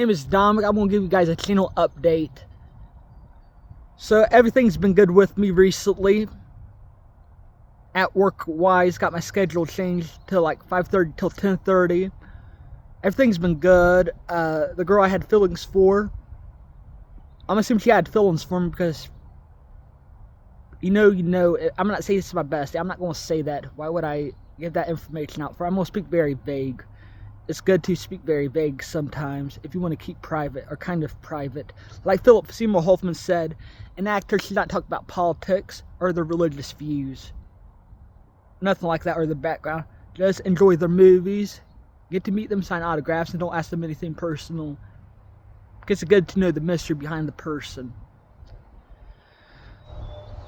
My name is Dominic. I'm going to give you guys a channel update. So everything's been good with me recently. At work wise, got my schedule changed to like 5:30 till 10:30. Everything's been good. The girl I had feelings for, I'm assuming she had feelings for me because I'm not saying this is my bestie. I'm not going to say that. Why would I give that information out for? I'm going to speak very vague. It's good to speak very vague sometimes if you want to keep private, or kind of private. Like Philip Seymour Hoffman said, an actor should not talk about politics or their religious views. Nothing like that, or their background. Just enjoy their movies, get to meet them, sign autographs, and don't ask them anything personal. Because it's good to know the mystery behind the person.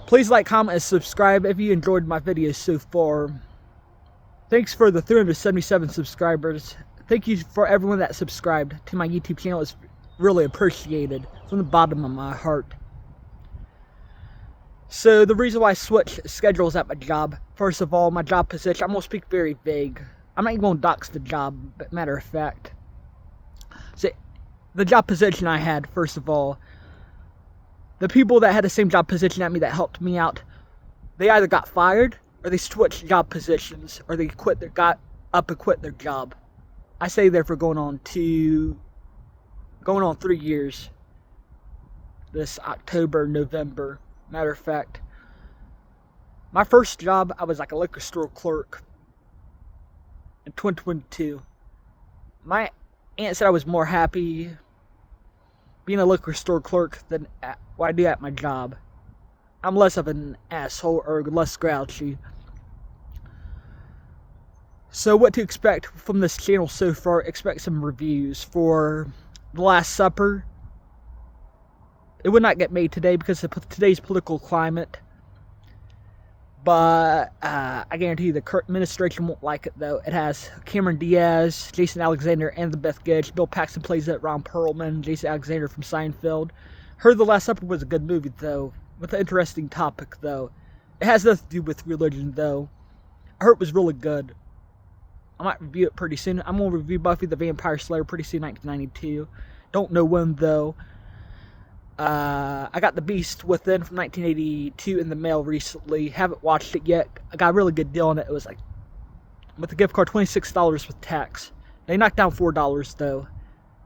Please like, comment, and subscribe if you enjoyed my videos so far. Thanks for the 377 subscribers. Thank you for everyone that subscribed to my YouTube channel. It's really appreciated from the bottom of my heart. So the reason why I switched schedules at my job, first of all, my job position, I'm going to speak very vague. I'm not even going to dox the job, but matter of fact. So the job position I had, first of all, the people that had the same job position at me that helped me out, they either got fired, or they switched job positions, or they got up and quit their job. I stayed there for going on 3 years. This October, November. Matter of fact, my first job, I was like a liquor store clerk in 2022. My aunt said I was more happy being a liquor store clerk than what I do at my job. I'm less of an asshole, or less grouchy. So what to expect from this channel so far? Expect some reviews for The Last Supper. It would not get made today because of today's political climate. But I guarantee you the current administration won't like it, though. It has Cameron Diaz, Jason Alexander, and the Beth Gedge. Bill Paxton plays it, Ron Perlman, Jason Alexander from Seinfeld. Heard The Last Supper was a good movie, though. With an interesting topic, though. It has nothing to do with religion, though. I heard it was really good. I might review it pretty soon. I'm going to review Buffy the Vampire Slayer pretty soon, 1992. Don't know when, though. I got The Beast Within from 1982 in the mail recently. Haven't watched it yet. I got a really good deal on it. It was like, with the gift card, $26 with tax. They knocked down $4, though.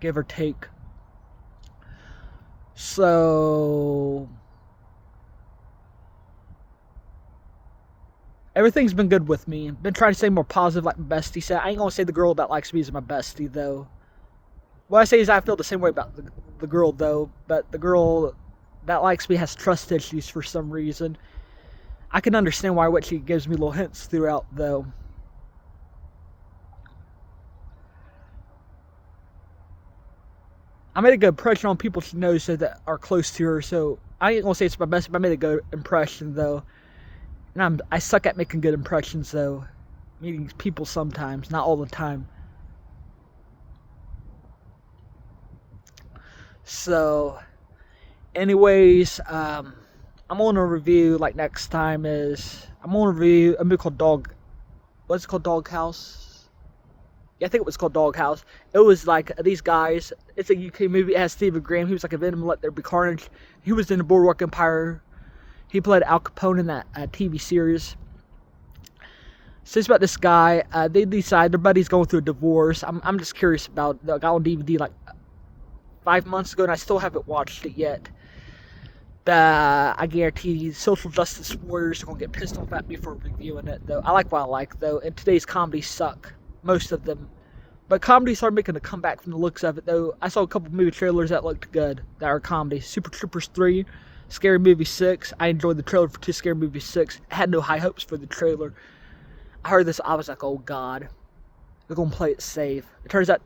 Give or take. So everything's been good with me. Been trying to stay more positive, like my bestie said. I ain't gonna say the girl that likes me is my bestie, though. What I say is I feel the same way about the girl, though. But the girl that likes me has trust issues for some reason. I can understand why what she gives me little hints throughout, though. I made a good impression on people she knows that are close to her. So I ain't gonna say it's my best, but I made a good impression, though. And I suck at making good impressions, though. Meeting people sometimes, not all the time. So, anyways, I'm going to review, like next time is, I'm going to review a movie called what's it called, Doghouse? Yeah, I think it was called Doghouse. It was like these guys, it's a UK movie, it has Stephen Graham, he was like a Venom, Let There Be Carnage. He was in the Boardwalk Empire. He played Al Capone in that TV series. So it's about this guy, they decide, their buddy's going through a divorce. I'm just curious about it. I got on DVD like 5 months ago, and I still haven't watched it yet. I guarantee social justice warriors are going to get pissed off at me for reviewing it, though. I like what I like, though, and today's comedies suck. Most of them. But comedies are making a comeback from the looks of it, though. I saw a couple movie trailers that looked good, that are comedies. Super Troopers 3, Scary Movie 6. I enjoyed the trailer for Scary Movie 6. I had no high hopes for the trailer. I heard this, I was like, oh god. They're going to play it safe. It turns out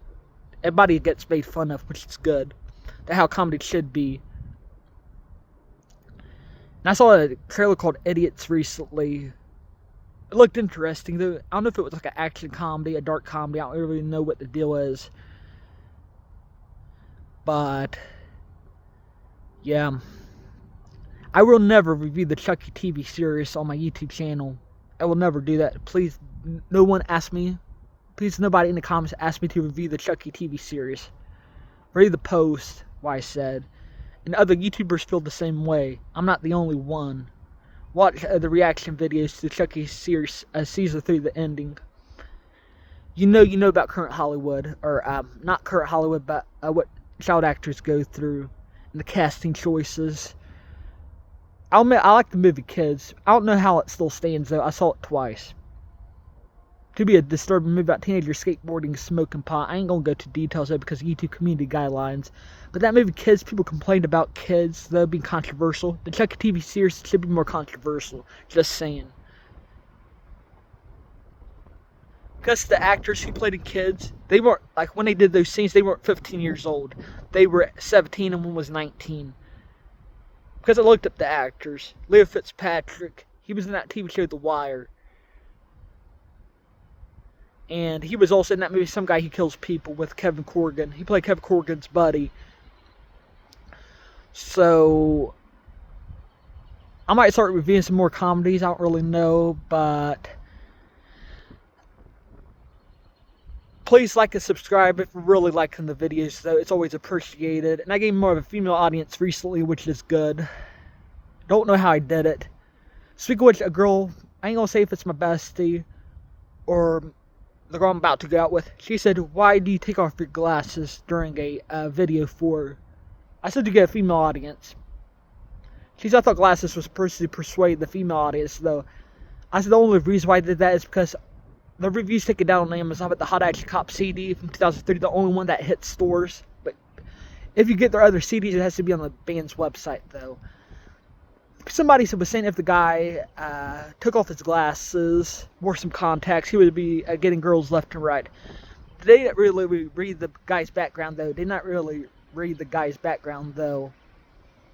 everybody gets made fun of, which is good. That's how comedy should be. And I saw a trailer called Idiots recently. It looked interesting, though. I don't know if it was like an action comedy, a dark comedy. I don't really know what the deal is. But yeah. I will never review the Chucky TV series on my YouTube channel. I will never do that. Please, no one ask me. Please, nobody in the comments ask me to review the Chucky TV series. Read the post, why I said. And other YouTubers feel the same way. I'm not the only one. Watch the reaction videos to Chucky series Caesar through the ending. You know about current Hollywood, or not current Hollywood, but what child actors go through and the casting choices. I'll admit, I like the movie Kids. I don't know how it still stands though. I saw it twice. To be a disturbing movie about teenagers skateboarding, smoking pot. I ain't gonna go to details though because of YouTube community guidelines. But that movie Kids, people complained about kids though being controversial. The Chucky TV series should be more controversial. Just saying. Because the actors who played in Kids, they weren't, like when they did those scenes, they weren't 15 years old. They were 17 and one was 19. Because I looked up the actors. Leo Fitzpatrick, he was in that TV show The Wire. And he was also in that movie Some Guy Who Kills People with Kevin Corrigan. He played Kevin Corrigan's buddy. So I might start reviewing some more comedies. I don't really know, but please like and subscribe if you're really liking the videos, though. It's always appreciated. And I gained more of a female audience recently, which is good. Don't know how I did it. Speaking of which, a girl, I ain't gonna say if it's my bestie or the girl I'm about to go out with, she said, "Why do you take off your glasses during a video for?" I said to get a female audience. She said I thought glasses was supposed to persuade the female audience, though. I said the only reason why I did that is because the reviews take it down on Amazon, but the Hot Action Cop CD from 2003, the only one that hits stores. But if you get their other CDs, it has to be on the band's website, though. Somebody was saying if the guy took off his glasses, wore some contacts, he would be getting girls left and right. They didn't really read the guy's background, though. They did not really read the guy's background, though.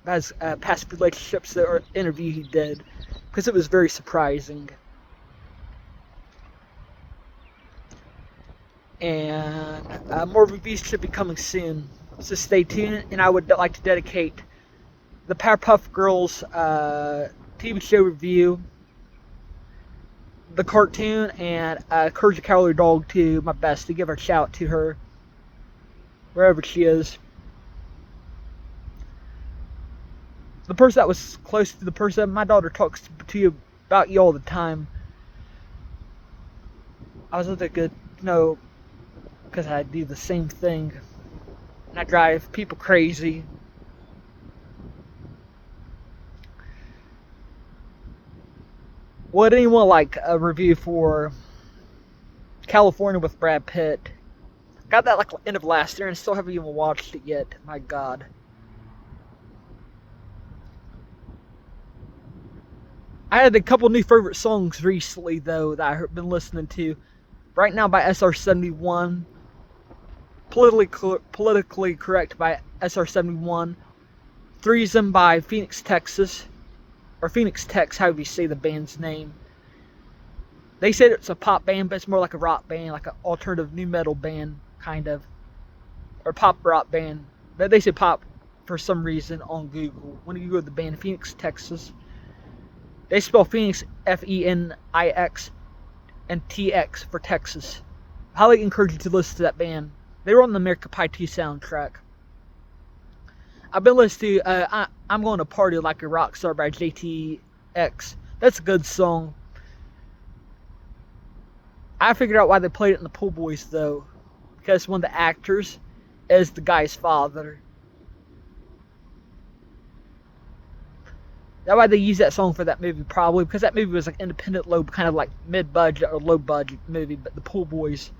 That's past relationships or interview he did, because it was very surprising. And more reviews should be coming soon, so stay tuned. And I would like to dedicate the Powerpuff Girls TV show review, the cartoon, and Courage the Cowardly Dog to my bestie. Give her a shout to her, wherever she is. The person that was close to the person, my daughter talks to you about you all the time. I was with a good, because I do the same thing. And I drive people crazy. Would anyone like a review for California with Brad Pitt? Got that like end of last year and still haven't even watched it yet. My God. I had a couple new favorite songs recently, though, that I've been listening to. Right Now by SR71. Politically Correct by SR71. Threesome by Phoenix, Texas. Or Phoenix Tex, however you say the band's name. They said it's a pop band, but it's more like a rock band, like an alternative new metal band, kind of. Or pop rock band. But they say pop for some reason on Google. When you Google the band, Phoenix, Texas. They spell Phoenix F-E-N-I-X and T-X for Texas. I highly encourage you to listen to that band. They were on the American Pie 2 soundtrack. I've been listening to I'm Going to Party Like a Rock Star by JTX. That's a good song. I figured out why they played it in the Pool Boys, though. Because one of the actors is the guy's father. That's why they used that song for that movie, probably. Because that movie was like independent, low, kind of like mid-budget or low-budget movie. But the Pool Boys.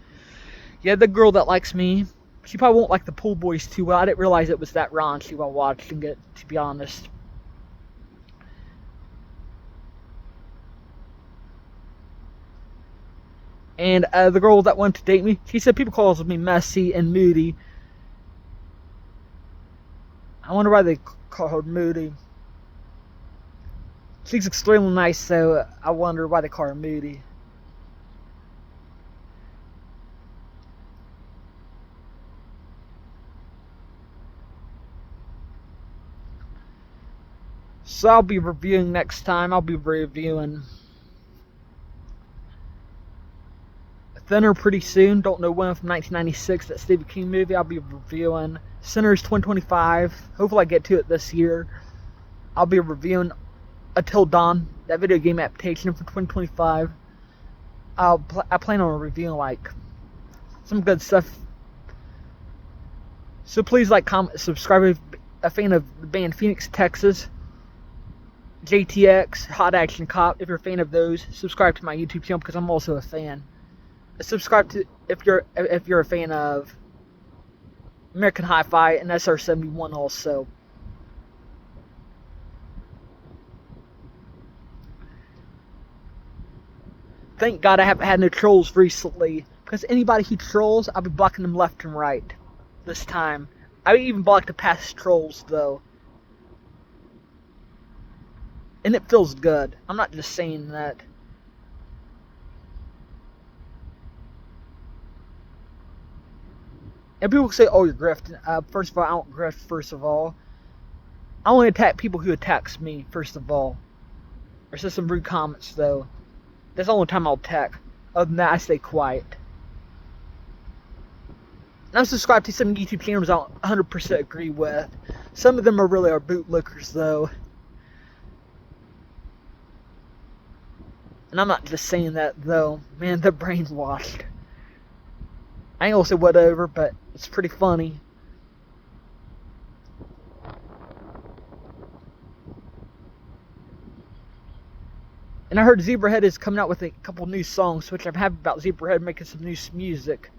Yeah, the girl that likes me. She probably won't like the Pool Boys too well. I didn't realize it was that raunchy while watching it, to be honest. And the girl that wanted to date me, she said people calls me messy and moody. I wonder why they call her moody. She's extremely nice, so I wonder why they call her moody. So I'll be reviewing next time. I'll be reviewing Thinner pretty soon. Don't know when. From 1996, that Stephen King movie. I'll be reviewing. Sinners 2025. Hopefully I get to it this year. I'll be reviewing Until Dawn, that video game adaptation for 2025. I plan on reviewing like some good stuff. So please like, comment, subscribe if you're a fan of the band Phoenix, Texas. JTX, Hot Action Cop. If you're a fan of those, subscribe to my YouTube channel because I'm also a fan. Subscribe to if you're a fan of American Hi-Fi and SR-71 also. Thank God I haven't had no trolls recently, because anybody who trolls, I'll be blocking them left and right this time. I even blocked the past trolls though. And it feels good. I'm not just saying that. And people say, oh, you're grifting. First of all, I don't grift, first of all. I only attack people who attacks me, first of all. Or says some rude comments, though. That's the only time I'll attack. Other than that, I stay quiet. And I'm subscribed to some YouTube channels I don't 100% agree with. Some of them are bootlickers, though. And I'm not just saying that, though. Man, they're brainwashed. I ain't gonna say whatever, but it's pretty funny. And I heard Zebrahead is coming out with a couple new songs, which I'm happy about Zebrahead making some new music.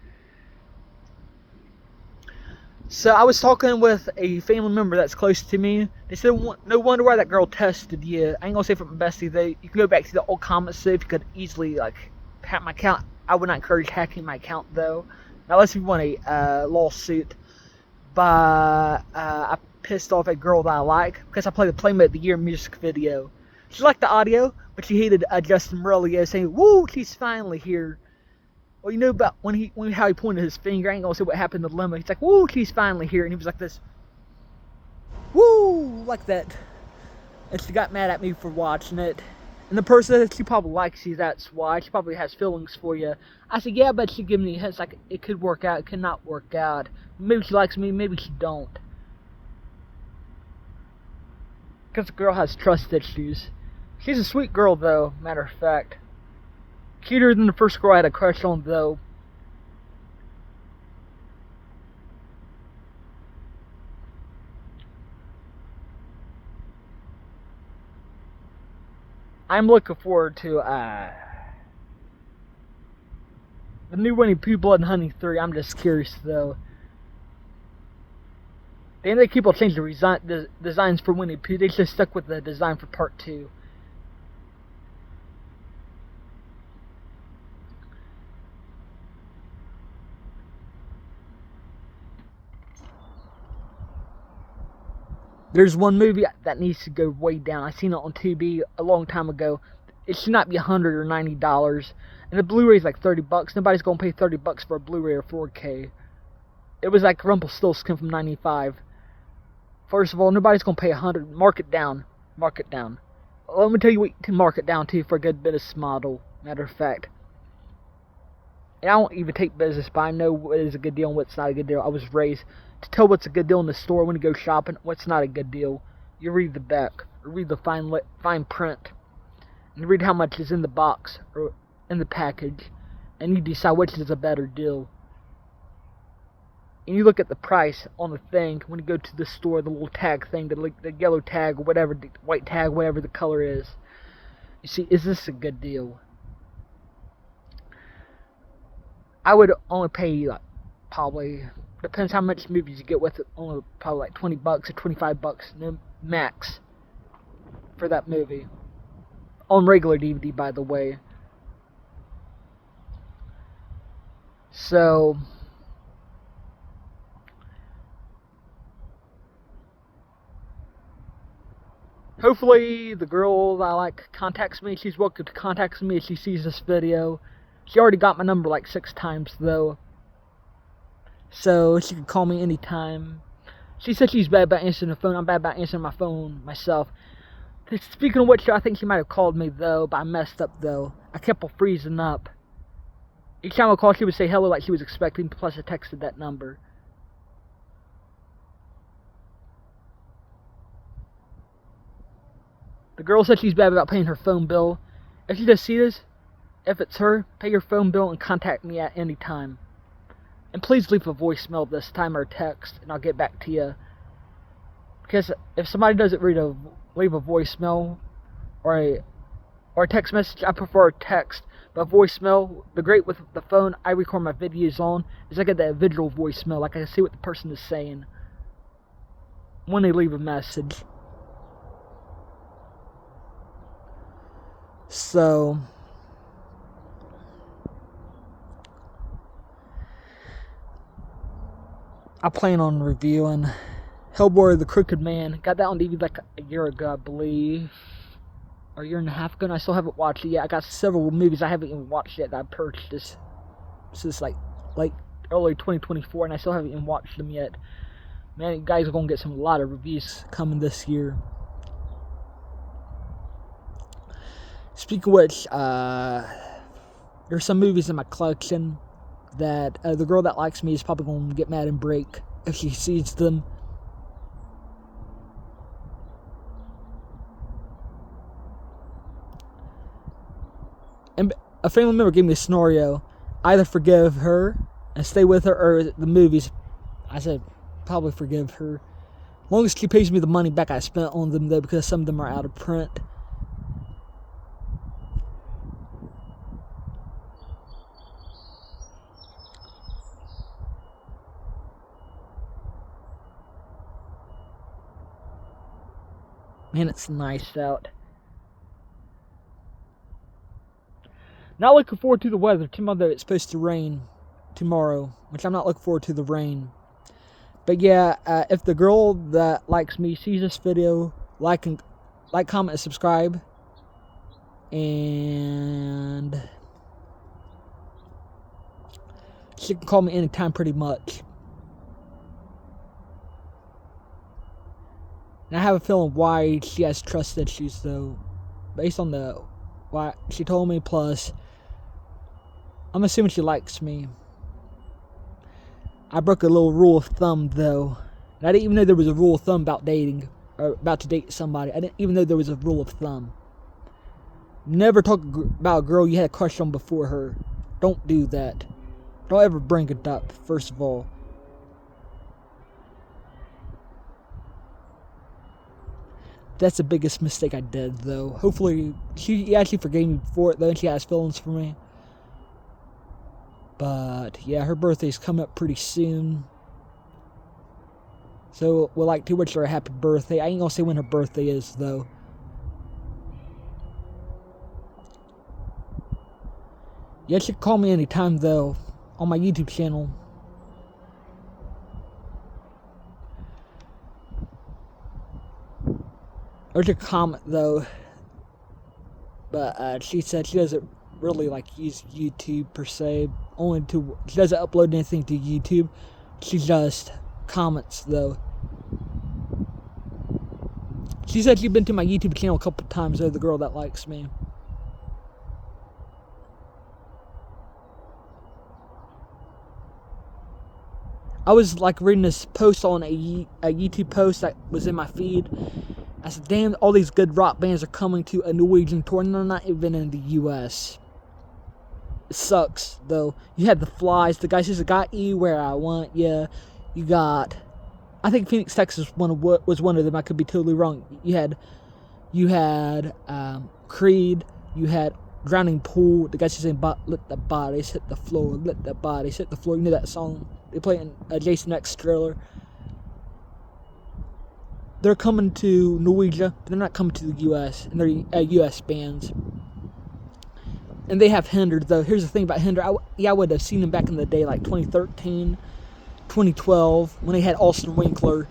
So I was talking with a family member that's close to me. They said, no wonder why that girl tested you. I ain't gonna say from my bestie, though. You can go back to the old comments, see if you could easily, like, hack my account. I would not encourage hacking my account, though. Now, unless you want a lawsuit. But I pissed off a girl that I like because I played the Playmate of the Year music video. She liked the audio, but she hated Justin Morello saying, "Woo, she's finally here." Well, you know about how he pointed his finger. I ain't gonna say what happened to the limo. He's like, "Woo, she's finally here," and he was like this, "Woo," like that. And she got mad at me for watching it. And the person that she probably likes you, that's why. She probably has feelings for you. I said, yeah, but she gave me hints like it could work out, it could not work out. Maybe she likes me, maybe she don't. Because the girl has trust issues. She's a sweet girl, though, matter of fact. Cuter than the first girl I had a crush on, though. I'm looking forward to the new Winnie Pooh Blood and Honey 3. I'm just curious, though. They didn't keep on changing the designs for Winnie Pooh. They just stuck with the design for Part 2. There's one movie that needs to go way down. I seen it on Tubi a long time ago. It should not be $100 or $90. And the Blu-ray is like $30. Nobody's gonna pay $30 for a Blu-ray or 4K. It was like Rumpelstiltskin from '95. First of all, nobody's gonna pay $100. Mark it down. Mark it down. Let me tell you what to mark it down to for a good business model. Matter of fact. And I don't even take business, but I know what is a good deal and what's not a good deal. I was raised to tell what's a good deal in the store when you go shopping, what's not a good deal. You read the back, or read the fine print, and read how much is in the box or in the package, and you decide which is a better deal. And you look at the price on the thing when you go to the store, the little tag thing, the yellow tag or whatever, the white tag, whatever the color is. You see, is this a good deal? I would only pay like, probably, depends how much movies you get with it, only probably like $20 or $25 max for that movie. On regular DVD, by the way. So, hopefully the girl that I like contacts me. She's welcome to contact me if she sees this video. She already got my number like 6 times, though. So, she can call me anytime. She said she's bad about answering the phone. I'm bad about answering my phone myself. Speaking of which, I think she might have called me, though. But I messed up, though. I kept on freezing up. Each time I called, she would say hello like she was expecting, plus I texted that number. The girl said she's bad about paying her phone bill. If you just see this, if it's her, pay your phone bill and contact me at any time. And please leave a voicemail this time or text, and I'll get back to you. Because if somebody doesn't leave a voicemail or a text message, I prefer a text. But voicemail, the great with the phone I record my videos on is I get that visual voicemail, like I can see what the person is saying when they leave a message. So I plan on reviewing Hellboy the Crooked Man. Got that on DVD like a year ago, I believe. Or a year and a half ago, and I still haven't watched it yet. I got several movies I haven't even watched yet that I purchased since like early 2024, and I still haven't even watched them yet. Man, you guys are gonna get a lot of reviews coming this year. Speaking of which, there's some movies in my collection that the girl that likes me is probably gonna get mad and break if she sees them. And a family member gave me a scenario: either forgive her and stay with her, or the movies. I said probably forgive her, as long as she pays me the money back I spent on them, though, because some of them are out of print. Man, it's nice out. Not looking forward to the weather. Tomorrow it's supposed to rain tomorrow, which I'm not looking forward to the rain. But yeah, if the girl that likes me sees this video, like, comment, and subscribe. And she can call me anytime pretty much. And I have a feeling why she has trust issues, though, based on why she told me, plus I'm assuming she likes me. I broke a little rule of thumb, though. And I didn't even know there was a rule of thumb about dating, or about to date somebody. I didn't even know there was a rule of thumb. Never talk about a girl you had a crush on before her. Don't do that. Don't ever bring it up, first of all. That's the biggest mistake I did, though. Hopefully, she actually forgave me for it, though, and she has feelings for me. But, yeah, her birthday's coming up pretty soon. So, we'll like to wish her a happy birthday. I ain't gonna say when her birthday is, though. Yeah, she can call me anytime, though, on my YouTube channel. Or to comment, though. But she said she doesn't really use YouTube per se. She doesn't upload anything to YouTube. She just comments, though. She said she's been to my YouTube channel a couple times, though, the girl that likes me. I was reading this post on a YouTube post that was in my feed. I said, damn, all these good rock bands are coming to a Norwegian tour, and they're not even in the US. It sucks, though. You had the Flies, the guy says, I got you where I want you. You got, I think Phoenix, Texas was one of them. I could be totally wrong. You had Creed. You had Drowning Pool. The guy says, let the bodies hit the floor. Let the bodies hit the floor. You know that song? They play in a Jason X trailer. They're coming to Norwegia, but they're not coming to the U.S., and they're U.S. bands. And they have Hinder, though. Here's the thing about Hinder. I would have seen them back in the day, like 2013, 2012, when they had Austin Winkler.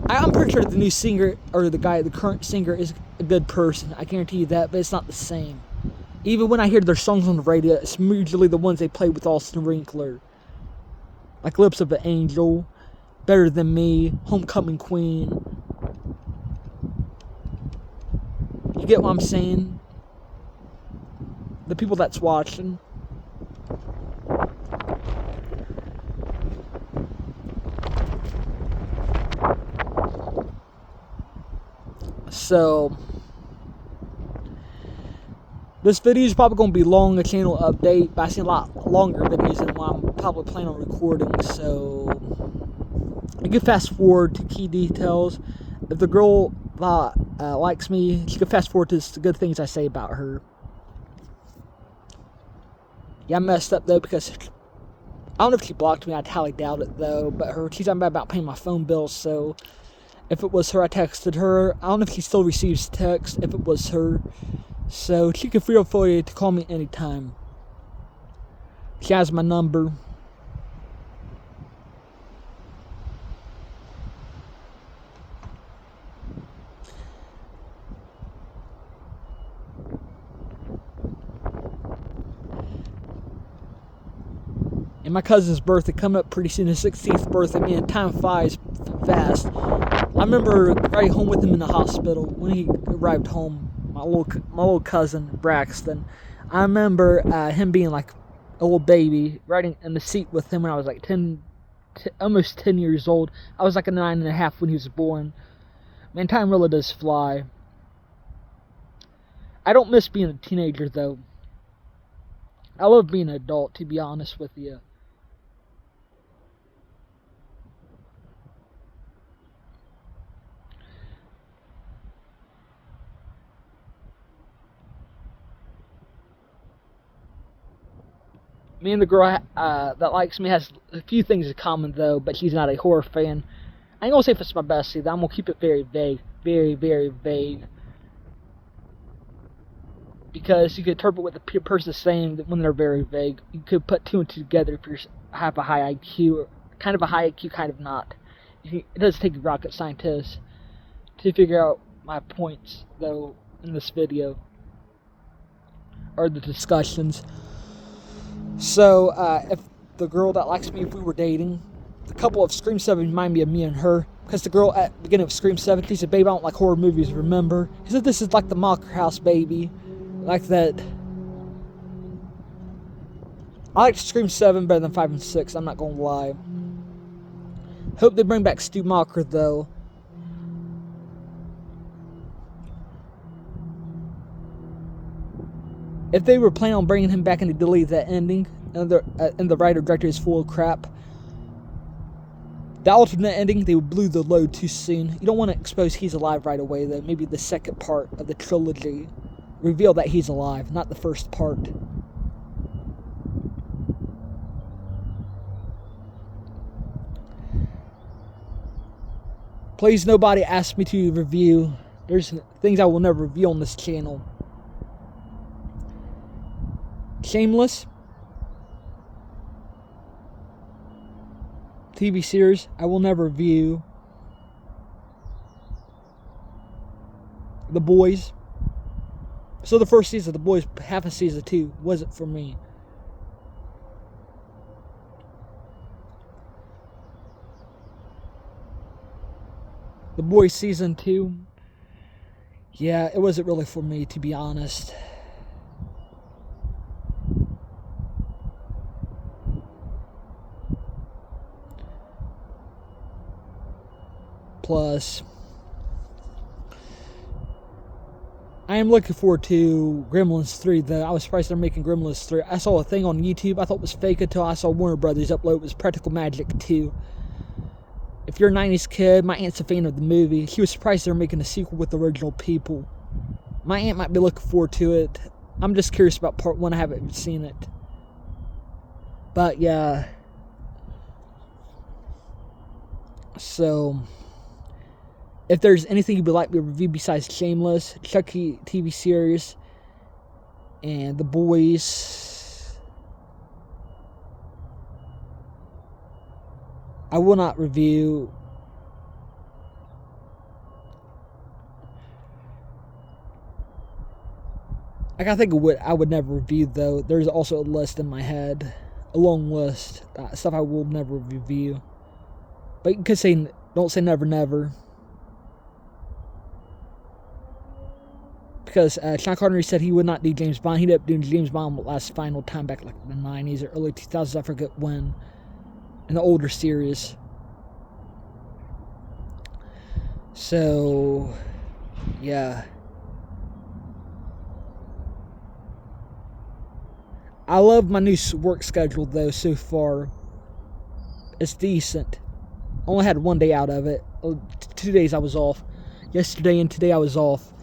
I'm pretty sure the new singer, or the current singer, is a good person. I guarantee you that, but it's not the same. Even when I hear their songs on the radio, it's usually the ones they play with Austin Winkler. Like Lips of an Angel, Better Than Me, Homecoming Queen. You get what I'm saying? The people that's watching. So this video is probably going to be long, a channel update, but I've seen a lot longer videos than what I'm probably planning on recording, so you can fast forward to key details. If the girl likes me, she can fast forward to the good things I say about her. Yeah, I messed up though, because I don't know if she blocked me. I highly doubt it though, but she's talking about paying my phone bill, so if it was her, I texted her. I don't know if she still receives text if it was her. So she can feel free to call me anytime. She has my number. And my cousin's birthday coming up pretty soon, his 16th birthday. Man, time flies fast. I remember riding home with him in the hospital when he arrived home. My little cousin Braxton. I remember him being like a little baby, riding in the seat with him when I was like almost 10 years old. I was like a 9.5 when he was born. Man, time really does fly. I don't miss being a teenager though. I love being an adult, to be honest with you. Me and the girl that likes me has a few things in common though, but she's not a horror fan. I ain't gonna say if it's my bestie, though. I'm gonna keep it very vague. Very, very vague. Because you can interpret what the person's saying when they're very vague. You could put two and two together if you have a high IQ, or kind of a high IQ, kind of not. It does take a rocket scientist to figure out my points, though, in this video, or the discussions. So, if the girl that likes me, if we were dating, the couple of Scream 7 remind me of me and her. Because the girl at the beginning of Scream 7, she said, "Babe, I don't like horror movies, remember?" He said, "This is like the Mocker House, baby." Like that. I like Scream 7 better than 5 and 6, I'm not gonna lie. Hope they bring back Stu Mocker, though. If they were planning on bringing him back and they deleted that ending, and the writer-director is full of crap, the alternate ending, they blew the load too soon. You don't want to expose he's alive right away, though. Maybe the second part of the trilogy. Reveal that he's alive, not the first part. Please, nobody ask me to review. There's things I will never review on this channel. Shameless. TV series I will never review. The Boys. So the first season of The Boys, half of season 2, wasn't for me. The Boys season 2, yeah, it wasn't really for me, to be honest. Plus, I am looking forward to Gremlins 3, though. I was surprised they're making Gremlins 3. I saw a thing on YouTube I thought it was fake until I saw Warner Brothers upload. It was Practical Magic 2. If you're a 90s kid, my aunt's a fan of the movie. She was surprised they're making a sequel with the original people. My aunt might be looking forward to it. I'm just curious about part 1. I haven't seen it. But, yeah. So, if there's anything you would like me to review besides Shameless, Chucky TV series, and The Boys, I will not review. I gotta think of what I would never review, though. There's also a list in my head. A long list. Stuff I will never review. But you could say, don't say never, never. Because Sean Connery said he would not do James Bond. He ended up doing James Bond last final time back like the 90s or early 2000s. I forget when. In the older series. So, Yeah. I love my new work schedule though so far. It's decent. Only had 1 day out of it. 2 days I was off. Yesterday and today I was off.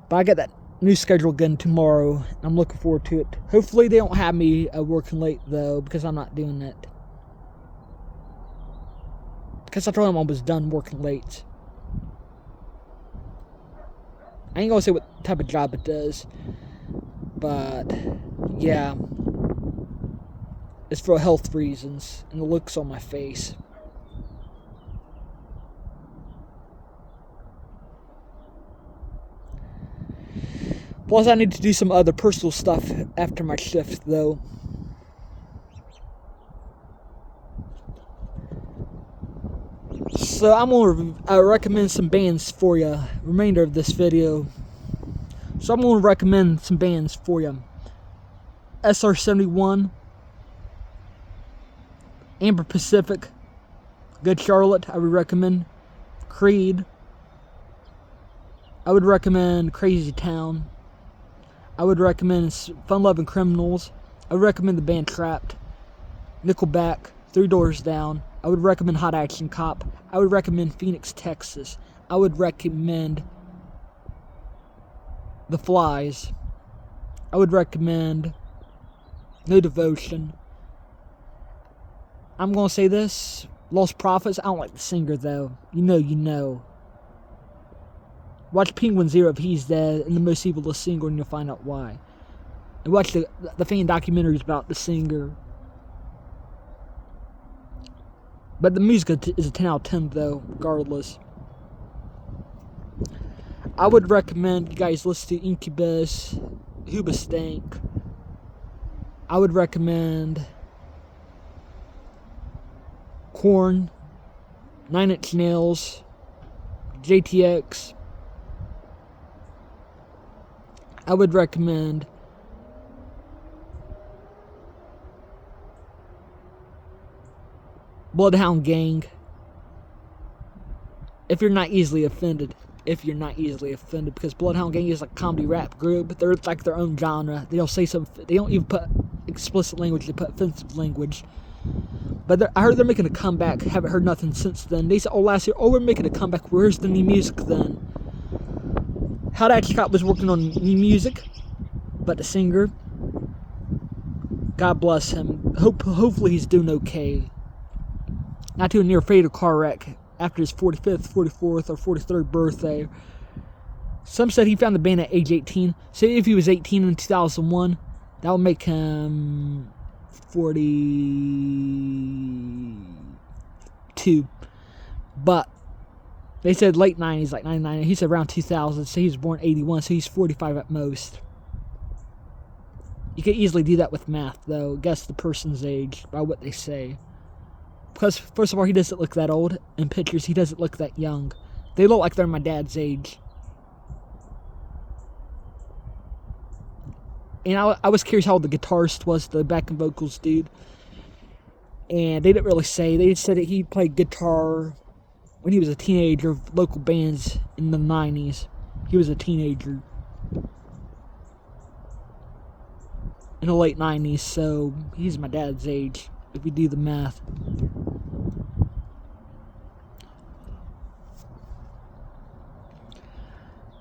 But I got that new schedule again tomorrow. I'm looking forward to it. Hopefully they don't have me working late though, because I'm not doing it. Because I told them I was done working late. I ain't gonna say what type of job it does. But yeah. It's for health reasons and the looks on my face. Plus, I need to do some other personal stuff after my shift, though. So, I'm going to recommend some bands for you. Remainder of this video. So, I'm going to recommend some bands for you. SR-71. Amber Pacific. Good Charlotte, I would recommend. Creed. I would recommend Crazy Town. I would recommend Fun Loving Criminals. I would recommend the band Trapped. Nickelback, Three Doors Down. I would recommend Hot Action Cop. I would recommend Phoenix, Texas. I would recommend The Flies. I would recommend No Devotion. I'm going to say this. Lost Prophets. I don't like the singer, though. You know. Watch Penguin Zero if he's dead, and the most evilest singer, and you'll find out why. And watch the fan documentaries about the singer. But the music is a 10 out of 10, though, regardless. I would recommend you guys listen to Incubus, Hoobastank. I would recommend Korn, 9 Inch Nails, JTX. I would recommend Bloodhound Gang. If you're not easily offended. Because Bloodhound Gang is like a comedy rap group. They're like their own genre. They'll say something. They don't even put explicit language. They put offensive language. But I heard they're making a comeback. Haven't heard nothing since then. They said, last year, we're making a comeback. Where's the new music then? Hot Action Cop was working on new music. But the singer, God bless him. Hopefully he's doing okay. Not too near fatal car wreck after his 45th, 44th, or 43rd birthday. Some said he found the band at age 18. Say if he was 18 in 2001, that would make him 42. But they said late 90s, like 99. He said around 2000. So he was born 81, so he's 45 at most. You could easily do that with math, though. Guess the person's age by what they say. Because, first of all, he doesn't look that old. In pictures, he doesn't look that young. They look like they're my dad's age. And I was curious how old the guitarist was, the backing vocals dude. And they didn't really say. They said that he played guitar when he was a teenager of local bands in the 90s. He was a teenager in the late 90s, so he's my dad's age, if we do the math.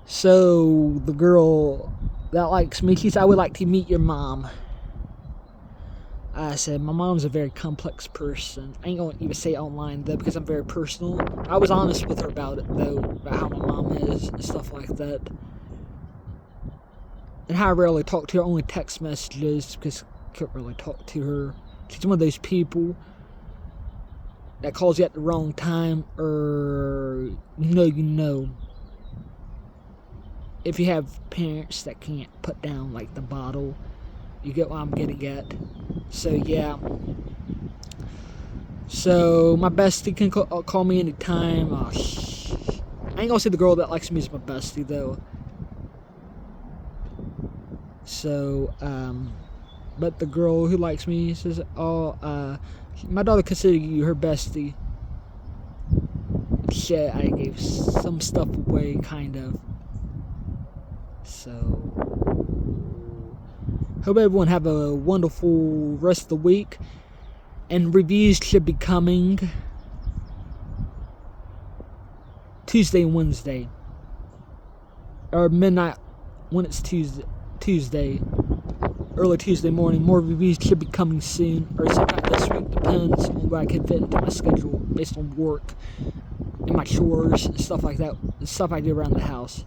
So, the girl that likes me, she said, I would like to meet your mom. I said, my mom's a very complex person. I ain't gonna even say it online, though, because I'm very personal. I was honest with her about it, though, about how my mom is and stuff like that. And how I rarely talk to her, only text messages, because I can't really talk to her. She's one of those people that calls you at the wrong time, or you know. If you have parents that can't put down, like, the bottle, you get what I'm getting at. So, yeah. So, my bestie can call me anytime. I ain't gonna say the girl that likes me is my bestie, though. So, but the girl who likes me says, my daughter considers you her bestie. Shit, I gave some stuff away, kind of. So, hope everyone have a wonderful rest of the week. And reviews should be coming Tuesday and Wednesday. Or midnight when it's Tuesday. Early Tuesday morning. More reviews should be coming soon. Or sometime this week. Depends on what I can fit into my schedule based on work and my chores and stuff like that. Stuff I do around the house.